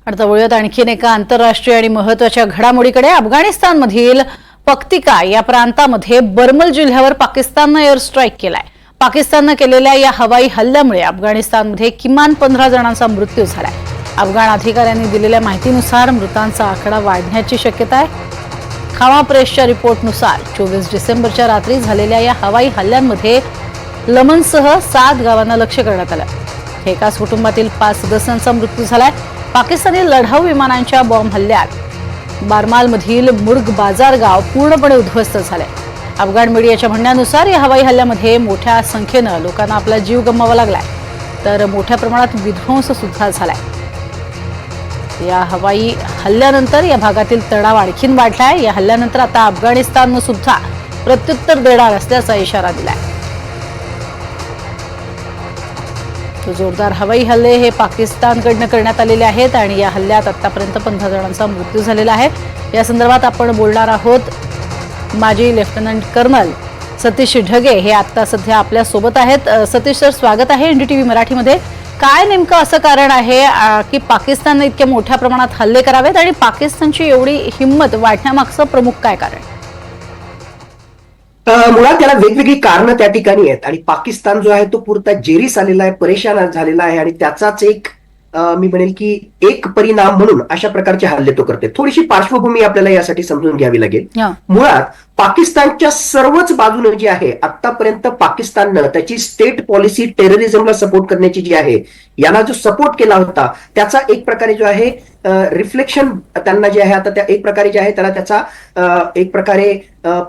आता वळूयात आणखीन एका आंतरराष्ट्रीय आणि महत्त्वाच्या घडामोडीकडे। अफगाणिस्तानमधील पक्तिका या प्रांतामध्ये बर्मल जिल्ह्यावर पाकिस्तानने एअर स्ट्राईक केलाय। पाकिस्तानने केलेल्या या हवाई हल्ल्यामुळे अफगाणिस्तानमध्ये किमान 15 जणांचा मृत्यू झालाय। अफगाण अधिकाऱ्यांनी दिलेल्या माहितीनुसार मृतांचा आकडा वाढण्याची शक्यता आहे। खामा प्रेसच्या रिपोर्टनुसार 24 डिसेंबरच्या रात्री झालेल्या या हवाई हल्ल्यांमध्ये लमनसह 7 गावांना लक्ष्य करण्यात आलं। एकाच कुटुंबातील 5 सदस्यांचा मृत्यू झालाय। पाकिस्तानी लढाऊ विमानांच्या बॉम्ब हल्ल्यात बारमालमधील मुर्ग बाजार गाव पूर्णपणे उद्ध्वस्त झाले। अफगाण मीडियाच्या म्हणण्यानुसार या हवाई हल्ल्यामध्ये मोठ्या संख्येने लोकांना आपला जीव गमवावा लागलाय, तर मोठ्या प्रमाणात विध्वंस सुद्धा झालाय। या हवाई हल्ल्यानंतर या भागातील तणाव आणखीन वाढलाय। या हल्ल्यानंतर आता अफगाणिस्तानने सुद्धा प्रत्युत्तर देणार असल्याचा इशारा दिलाय। जोरदार हवाई हल्ले हे पाकिस्तानकडून करण्यात आलेले आहेत आणि या हल्ल्यात आतापर्यंत 15 जणांचा मृत्यू झालेला आहे। या संदर्भात आपण बोलणार आहोत। माजी लेफ्टनंट कर्नल सतीश ढगे हे आता सध्या आपल्या सोबत आहेत। सतीश सर, स्वागत आहे एनडीटीव्ही मराठीमध्ये। काय नेमकं असं कारण आहे की पाकिस्तानने इतक्या मोठ्या प्रमाणात हल्ले करावेत आणि पाकिस्तानची एवढी हिंमत वाढण्यामागचं प्रमुख काय कारण? मुळात त्याला वेगवेगळी कारणं त्या ठिकाणी आहेत आणि पाकिस्तान जो आहे तो पुरता जेरीस आलेला आहे, परेशान झालेला आहे आणि त्याचाच एक मी म्हणेल की एक परिणाम म्हणून अशा प्रकारचे हल्ले तो करते। थोडीशी पार्श्वभूमी आपल्याला यासाठी समजून घ्यावी लागेल। मुळात पाकिस्तानच्या सर्वच बाजूने जी आहे आतापर्यंत पाकिस्ताननं त्याची स्टेट पॉलिसी टेररिझमला सपोर्ट करण्याची जी आहे, याला जो सपोर्ट केला होता त्याचा एक प्रकारे जो आहे रिफ्लेक्शन त्यांना जे आहे आता त्या एक प्रकारे जे आहे त्याला त्याचा एक प्रकारे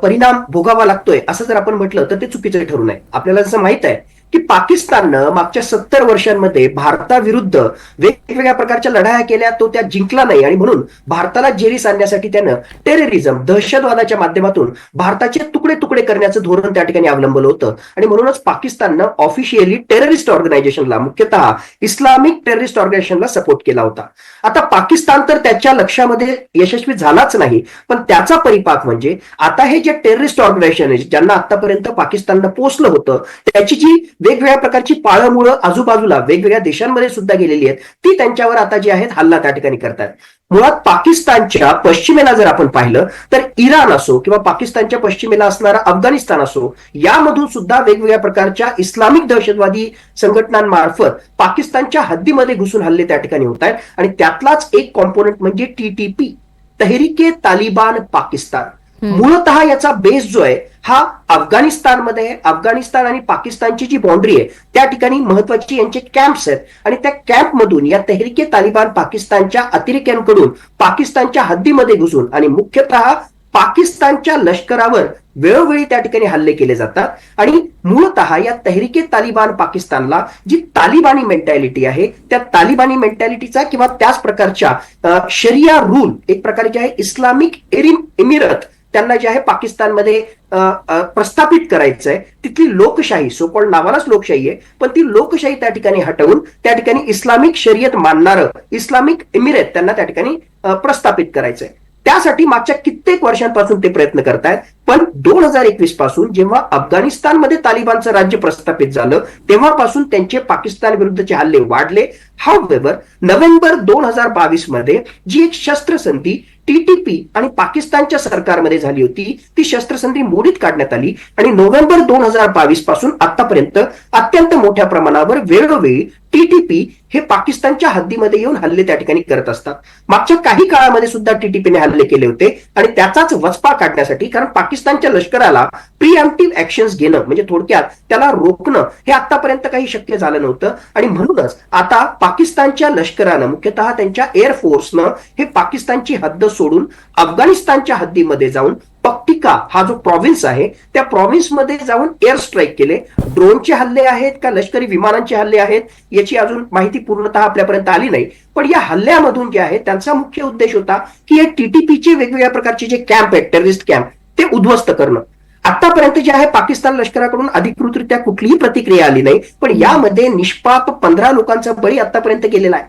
परिणाम भोगावा लागतोय असं जर आपण म्हटलं तर ते चुकीचं ठरू नये। आपल्याला जसं माहित आहे की पाकिस्ताननं मागच्या 70 वर्षांमध्ये भारताविरुद्ध वेगवेगळ्या प्रकारच्या लढाया केल्या, तो त्या जिंकला नाही आणि म्हणून भारताला जेरीस आणण्यासाठी त्यानं टेररिझम, दहशतवादाच्या माध्यमातून भारताचे तुकडे तुकडे करण्याचं धोरण त्या ठिकाणी अवलंबलं होतं आणि म्हणूनच पाकिस्ताननं ऑफिशियली टेररिस्ट ऑर्गनायझेशनला, मुख्यतः इस्लामिक टेररिस्ट ऑर्गनायझेशनला सपोर्ट केला होता। आता पाकिस्तान तर त्याच्या लक्ष्यामध्ये यशस्वी झालाच नाही, पण त्याचा परिपाक म्हणजे आता हे जे टेररिस्ट ऑर्गनायझेशन आहे ज्यांना आतापर्यंत पाकिस्ताननं पोचलं होतं त्याची जी वेगवेगळ्या प्रकारची पाळंमुळं आजूबाजूला वेगवेगळ्या देशांमध्ये सुद्धा गेलेली आहेत, ती त्यांच्यावर आता जी आहेत हल्ला त्या ठिकाणी करतात। मुळात पाकिस्तानच्या पश्चिमेला जर आपण पाहिलं तर इराण असो किंवा पाकिस्तानच्या पश्चिमेला असणारा अफगाणिस्तान असो, यामधून सुद्धा वेगवेगळ्या प्रकारच्या इस्लामिक दहशतवादी संघटनांमार्फत पाकिस्तानच्या हद्दीमध्ये घुसून हल्ले त्या ठिकाणी होत आहेत आणि त्यातलाच एक कॉम्पोनंट म्हणजे TTP, तहरीके तालिबान पाकिस्तान। मूळतः याचा बेस जो आहे हा अफगाणिस्तानमध्ये, अफगाणिस्तान आणि पाकिस्तानची जी बाउंड्री आहे त्या ठिकाणी महत्वाची यांचे कॅम्प्स आहेत आणि त्या कॅम्प मधून या तहरीके तालिबान पाकिस्तानच्या अतिरेक्यांकडून पाकिस्तानच्या हद्दीमध्ये घुसून आणि मुख्यतः पाकिस्तानच्या लष्करावर वेळोवेळी त्या ठिकाणी हल्ले केले जातात आणि मूळतः या तहरीके तालिबान पाकिस्तानला जी तालिबानी मेंटॅलिटी आहे त्या तालिबानी मेंटॅलिटीचा किंवा त्याच प्रकारच्या शरिया रूल एक प्रकारे जे आहे इस्लामिक इमिरत त्यांना जे आहे पाकिस्तानमध्ये प्रस्थापित करायचंय। तिथली लोकशाही, सोकॉल्ड नावालाच लोकशाही आहे, पण ती लोकशाही त्या ठिकाणी हटवून त्या ठिकाणी इस्लामिक शरीयत मानणारं इस्लामिक इमिरेत त्यांना त्या ठिकाणी प्रस्थापित करायचंय। त्यासाठी मागच्या कित्येक वर्षांपासून ते प्रयत्न करतायत, पण 2021 पासून जेव्हा अफगाणिस्तानमध्ये तालिबानचं राज्य प्रस्थापित झालं तेव्हापासून त्यांचे पाकिस्तान विरुद्धचे हल्ले वाढले। हाऊएव्हर नोव्हेंबर 2022 मध्ये जी एक शस्त्रसंधी TTP आणि पाकिस्तानच्या सरकारमध्ये झाली होती ती शस्त्रसंधी मोडीत काढण्यात आली आणि नोव्हेंबर 2022 पासून आतापर्यंत अत्यंत मोठ्या प्रमाणावर वेळोवेळी TTP हे पाकिस्तानच्या हद्दीमध्ये येऊन हल्ले त्या ठिकाणी करत असतात। मागच्या काही काळामध्ये सुद्धा TTPने हल्ले केले होते आणि त्याचाच वचपा काढण्यासाठी, कारण पाकिस्तानच्या लष्कराला प्रिएम्प्टिव्ह ऍक्शन्स घेणं म्हणजे थोडक्यात त्याला रोखणं हे आतापर्यंत काही शक्य झालं नव्हतं आणि म्हणूनच आता पाकिस्तानच्या लष्करानं, मुख्यतः त्यांच्या एअरफोर्सनं हे पाकिस्तानची हद्द सोडून अफगाणिस्तानच्या हद्दीमध्ये जाऊन पक्तिका हा जो प्रॉव्हिन्स आहे त्या प्रॉव्हिन्समध्ये जाऊन एअर स्ट्राईक केले। ड्रोनचे हल्ले आहेत का लष्करी विमानांचे हल्ले आहेत याची अजून माहिती पूर्णतः आपल्यापर्यंत आली नाही, पण या हल्ल्यामधून जे आहे त्यांचा मुख्य उद्देश होता की हे TTPचे वेगवेगळ्या प्रकारचे जे कॅम्प आहेत, टेररिस्ट कॅम्प, ते उद्ध्वस्त करणं। आतापर्यंत जे आहे पाकिस्तान लष्कराकडून अधिकृतरित्या कुठलीही प्रतिक्रिया आली नाही, पण यामध्ये निष्पाप 15 लोकांचा बळी आतापर्यंत गेलेला आहे।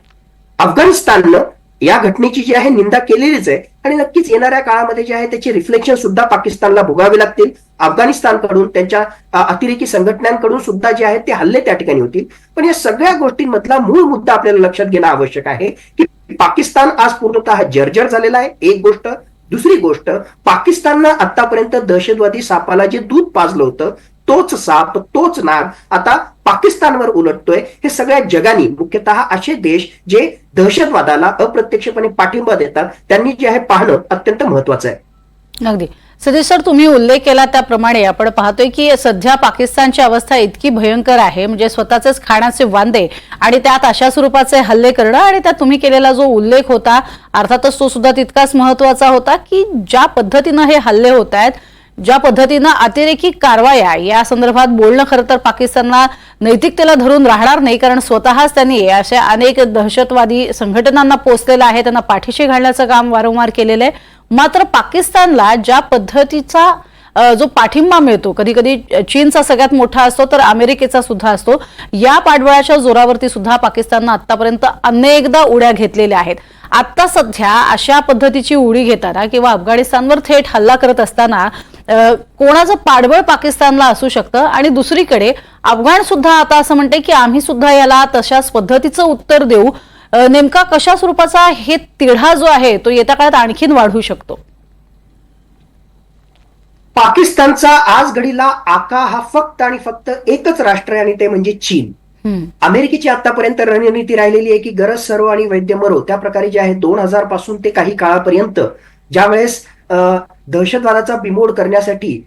अफगाणिस्ताननं या घटनेची जी आहे निंदा केलेलीच आहे आणि नक्कीच येणाऱ्या काळामध्ये जे आहे त्याचे रिफ्लेक्शन सुद्धा पाकिस्तानला भोगावे लागतील। अफगाणिस्तानकडून त्यांच्या अतिरेकी संघटनांकडून सुद्धा जे आहेत ते हल्ले त्या ठिकाणी होतील। पण या सगळ्या गोष्टींमधला मूळ मुद्दा आपल्याला लक्षात घेणं आवश्यक आहे की पाकिस्तान आज पूर्णतः जर्जर झालेला आहे, एक गोष्ट. दुसरी गोष्ट, पाकिस्ताननं आतापर्यंत दहशतवादी सापाला जे दूध पाजलं होतं, तोच साप, तोच नाग आता पाकिस्तानवर उलटतोय. हे सगळ्या जगाने, मुख्यतः असे देश जे दहशतवादाला अप्रत्यक्षपणे पाठिंबा देतात, त्यांनी जे आहे पाहणं अत्यंत महत्वाचं आहे. अगदी सतीश सर, तुम्ही उल्लेख केला त्याप्रमाणे आपण पाहतोय की सध्या पाकिस्तानची अवस्था इतकी भयंकर आहे, म्हणजे स्वतःचेच खाण्याचे वांदे आणि त्यात अशा स्वरूपाचे हल्ले करणं, आणि त्यात तुम्ही केलेला जो उल्लेख होता अर्थातच तो सुद्धा तितकाच महत्वाचा होता की ज्या पद्धतीनं हे हल्ले होत आहेत, ज्या पद्धतीनं अतिरेकी कारवाया, या संदर्भात बोलणं खरं तर पाकिस्तानला नैतिकतेला धरून राहणार नाही, कारण स्वतःच त्यांनी अशा अनेक दहशतवादी संघटनांना पोचलेलं आहे, त्यांना पाठीशी घालण्याचं काम वारंवार केलेलं आहे. मात्र पाकिस्तानला ज्या पद्धतीचा जो पाठिंबा मिळतो, कधी कधी चीनचा सगळ्यात मोठा असतो तर अमेरिकेचा सुद्धा असतो, या पाठबळाच्या जोरावरती सुद्धा पाकिस्ताननं आतापर्यंत अनेकदा उड्या घेतलेल्या आहेत. आता सध्या अशा पद्धतीची उडी घेताना किंवा अफगाणिस्तानवर थेट हल्ला करत असताना कोणाचं पाठबळ पाकिस्तानला असू शकतं, आणि दुसरीकडे अफगाण सुद्धा आता असं म्हणते की आम्ही सुद्धा याला तशाच पद्धतीचं उत्तर देऊ. नेमका कशा स्वरूपाचा हे तिढा जो आहे तो येत्या काळात आणखीन वाढू शकतो? पाकिस्तानचा आज घडीला आका हा फक्त आणि फक्त एकच राष्ट्र आहे, आणि ते म्हणजे चीन. अमेरिकेची आतापर्यंत रणनीती राहिलेली आहे की गरज सरो आणि वैद्य मरो. त्या प्रकारे जे आहे 2000 पासून ते काही काळापर्यंत ज्यावेळेस दहशतवादाचा बिमोड करण्यासाठी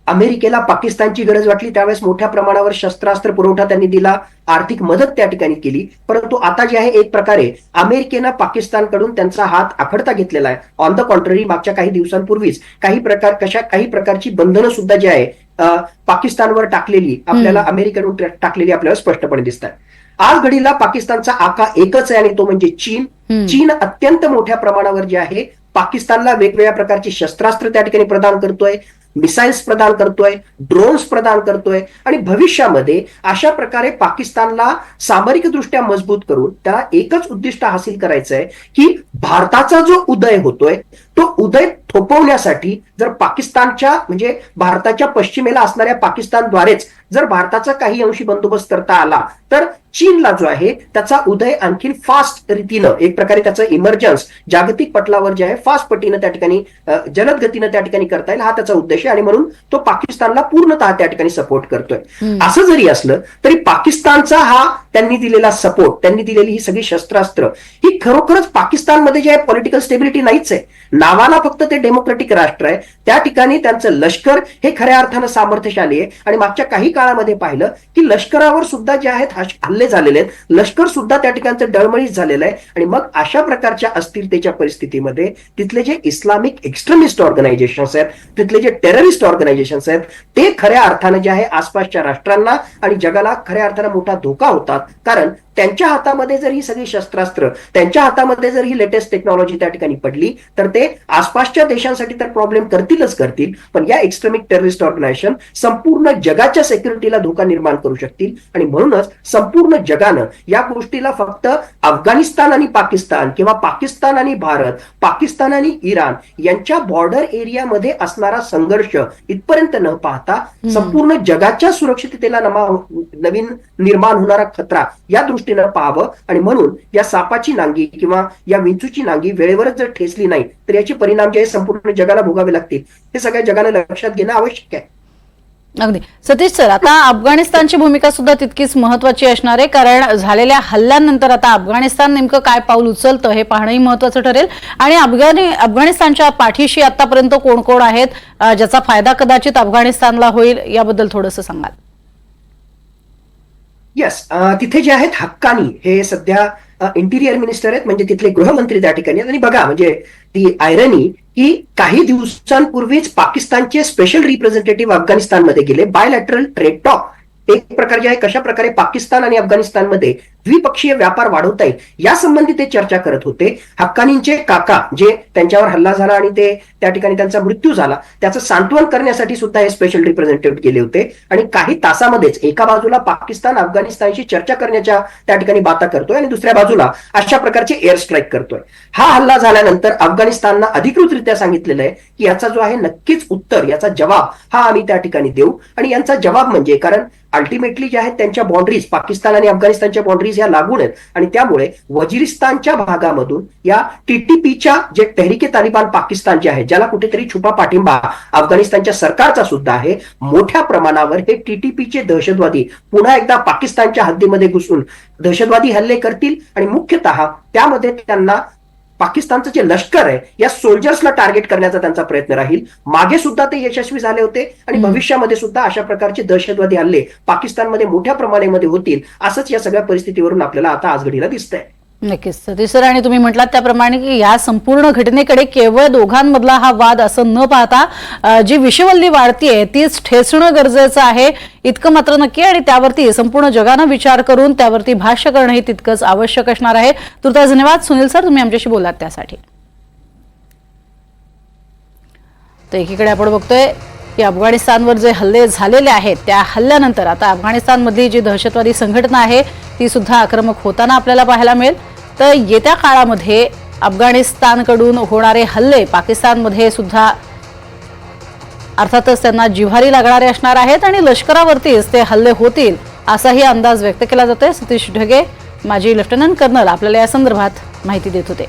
अमेरिकेला पाकिस्तानची गरज वाटली, त्यावेळेस मोठ्या प्रमाणावर शस्त्रास्त्र पुरवठा त्यांनी दिला, आर्थिक मदत त्या ठिकाणी केली. परंतु आता जे आहे एक प्रकारे अमेरिकेनं पाकिस्तानकडून त्यांचा हात आखडता घेतलेला आहे. ऑन द कॉन्ट्ररी, मागच्या काही दिवसांपूर्वीच काही प्रकारची बंधनं सुद्धा जी आहे पाकिस्तानवर टाकलेली, आपल्याला अमेरिकेकडून टाकलेली आपल्याला स्पष्टपणे दिसतात. आज घडीला पाकिस्तानचा आका एकच आहे, आणि तो म्हणजे चीन. चीन अत्यंत मोठ्या प्रमाणावर जे आहे पाकिस्तानला वेगवेगळ्या प्रकारची शस्त्रास्त्र त्या ठिकाणी प्रदान करतोय, मिसाईल्स प्रदान करतोय, ड्रोन्स प्रदान करतोय, आणि भविष्यामध्ये अशा प्रकारे पाकिस्तानला सामरिकदृष्ट्या मजबूत करून त्याला एकच उद्दिष्ट हासिल करायचं आहे की भारताचा जो उदय होतोय तो उदय थोपवण्यासाठी जर पाकिस्तानच्या म्हणजे भारताच्या पश्चिमेला असणाऱ्या पाकिस्तानद्वारेच जर भारताचा काही अंशी बंदोबस्त करता आला तर चीनला जो आहे त्याचा उदय आणखीन फास्ट रीतीनं, एक प्रकारे त्याचं इमर्जन्स जागतिक पटलावर जे आहे फास्ट पटीनं त्या ठिकाणी जलद गतीनं त्या ठिकाणी करता येईल, हा त्याचा उद्देश आहे. आणि म्हणून तो पाकिस्तानला पूर्णतः त्या ठिकाणी सपोर्ट करतोय. असं जरी असलं तरी पाकिस्तानचा हा त्यांनी दिलेला सपोर्ट, त्यांनी दिलेली ही सगळी शस्त्रास्त्र ही खरोखरच पाकिस्तानमध्ये जे आहे पॉलिटिकल स्टेबिलिटी नाहीच आहे. नावाला फक्त ते डेमोक्रेटिक राष्ट्र आहे, त्या ठिकाणी त्यांचं लष्कर हे खऱ्या अर्थानं सामर्थ्यशाली आहे. आणि मागच्या काही काळामध्ये पाहिलं की लष्करावर सुद्धा जे आहेत हल्ले झालेले आहेत, लष्कर सुद्धा त्या ठिकाणचं डळमळीत झालेलं आहे. आणि मग अशा प्रकारच्या अस्थिरतेच्या परिस्थितीमध्ये तिथले जे इस्लामिक एक्स्ट्रीमिस्ट ऑर्गनायझेशन्स आहेत, तिथले जे टेररिस्ट ऑर्गनायझेशन्स आहेत, ते खऱ्या अर्थानं जे आहे आसपासच्या राष्ट्रांना आणि जगाला खऱ्या अर्थानं मोठा धोका होतात. कारण त्यांच्या हातामध्ये जर ही सगळी शस्त्रास्त्र, त्यांच्या हातामध्ये जर ही लेटेस्ट टेक्नॉलॉजी त्या ठिकाणी पडली तर ते आसपासच्या देशांसाठी तर प्रॉब्लेम करतीलच करतील, पण या एक्स्ट्रीमिक टेररिस्ट ऑर्गनायझेशन संपूर्ण जगाच्या सिक्युरिटीला धोका निर्माण करू शकतील. आणि म्हणूनच संपूर्ण जगानं या गोष्टीला फक्त अफगाणिस्तान आणि पाकिस्तान किंवा पाकिस्तान आणि भारत, पाकिस्तान आणि इराण यांच्या बॉर्डर एरियामध्ये असणारा संघर्ष इथपर्यंत न पाहता संपूर्ण जगाच्या सुरक्षिततेला नवीन निर्माण होणारा खतरा या दृष्टीनं पाहावं. आणि म्हणून या सापाची नांगी किंवा या विंचूची नांगी वेळेवरच जर ठेचली नाही तर याचे परिणाम जे संपूर्ण जगाला भोगावे लागतील, हे सगळ्या जगाने लक्षात घेणं आवश्यक आहे. अगदी सतीश सर, आता अफगाणिस्तानची भूमिका सुद्धा तितकीच महत्वाची असणार आहे, कारण झालेल्या हल्ल्यानंतर आता अफगाणिस्तान नेमकं काय पाऊल उचलतं हे पाहणंही महत्वाचं ठरेल. आणि अफगाणिस्तानच्या पाठीशी आतापर्यंत कोण कोण आहेत, ज्याचा फायदा कदाचित अफगाणिस्तानला होईल, याबद्दल थोडंसं सांगाल? येस, तिथे जे आहेत हक्कानी हे सध्या इंटिरियर मिनिस्टर आहेत, म्हणजे तिथले गृहमंत्री त्या ठिकाणी आहेत. आणि बघा, म्हणजे ती आयरनी की काही दिवसांपूर्वीच पाकिस्तानचे स्पेशल रिप्रेझेंटेटिव्ह अफगाणिस्तानमध्ये गेले, बायलॅटरल ट्रेड टॉक एक प्रकार जे आहे कशा प्रकारे पाकिस्तान आणि अफगाणिस्तानमध्ये द्विपक्षीय व्यापार वाढवता येईल यासंबंधी ते चर्चा करत होते. हक्कानींचे काका जे त्यांच्यावर हल्ला झाला आणि ते त्या ठिकाणी त्यांचा मृत्यू झाला, त्याचं सांत्वन करण्यासाठी सुद्धा हे स्पेशल रिप्रेझेंटेटिव्ह गेले होते. आणि काही तासामध्येच एका बाजूला पाकिस्तान अफगाणिस्तानशी चर्चा करण्याच्या त्या ठिकाणी बाता करतोय आणि दुसऱ्या बाजूला अशा प्रकारचे एअर स्ट्राईक करतोय. हा हल्ला झाल्यानंतर अफगाणिस्ताननं अधिकृतरित्या सांगितलेलं आहे की याचा जो आहे नक्कीच उत्तर, याचा जवाब हा आम्ही त्या ठिकाणी देऊ. आणि यांचा जवाब म्हणजे, कारण अल्टिमेटली जे आहेत त्यांच्या बाउंड्रीज, पाकिस्तान आणि अफगाणिस्तानच्या बाउंड्रीज बॉडीज ह्या लागून आहेत आणि त्यामुळे वजिरिस्तानच्या भागामधून या टीटीपीच्या जे तहरीके तालिबान पाकिस्तान जे आहे, ज्याला कुठेतरी छुपा पाठिंबा अफगाणिस्तानच्या सरकारचा सुद्धा आहे, मोठ्या प्रमाणावर हे टीटीपीचे दहशतवादी पुन्हा एकदा पाकिस्तानच्या हद्दीमध्ये घुसून दहशतवादी हल्ले करतील आणि मुख्यतः त्यामध्ये त्यांना पाकिस्तानचं जे लष्कर आहे या सोल्जर्सला टार्गेट करण्याचा त्यांचा प्रयत्न राहील. मागे सुद्धा ते यशस्वी झाले होते आणि भविष्यामध्ये सुद्धा अशा प्रकारचे दहशतवादी हल्ले पाकिस्तानमध्ये मोठ्या प्रमाणामध्ये होतील असंच या सगळ्या परिस्थितीवरून आपल्याला आता आजघडीला दिसतंय. नक्कीच सतीश सर, आणि तुम्ही म्हटलात त्याप्रमाणे की या संपूर्ण घटनेकडे केवळ दोघांमधला हा वाद असं न पाहता जी विषवल्ली वाढतीये तीच ठेचणं गरजेचं आहे, इतकं मात्र नक्की. आणि त्यावरती संपूर्ण जगानं विचार करून त्यावरती भाष्य करणंही तितकंच आवश्यक असणार आहे. तुर्तास धन्यवाद सुनील सर, तुम्ही आमच्याशी बोलात त्यासाठी. तर एकीकडे आपण बघतोय की अफगाणिस्तानवर जे हल्ले झालेले आहेत त्या हल्ल्यानंतर आता अफगाणिस्तानमधली जी दहशतवादी संघटना आहे ती सुद्धा आक्रमक होताना आपल्याला पाहायला मिळेल. तर येत्या काळामध्ये अफगाणिस्तानकडून होणारे हल्ले पाकिस्तानमध्ये सुद्धा अर्थातच त्यांना जिव्हारी लागणारे असणार आहेत आणि लष्करावरतीच ते हल्ले होतील असाही अंदाज व्यक्त केला जातोय. सतीश ढगे, माजी लेफ्टनंट कर्नल, आपल्याला या संदर्भात माहिती देत होते.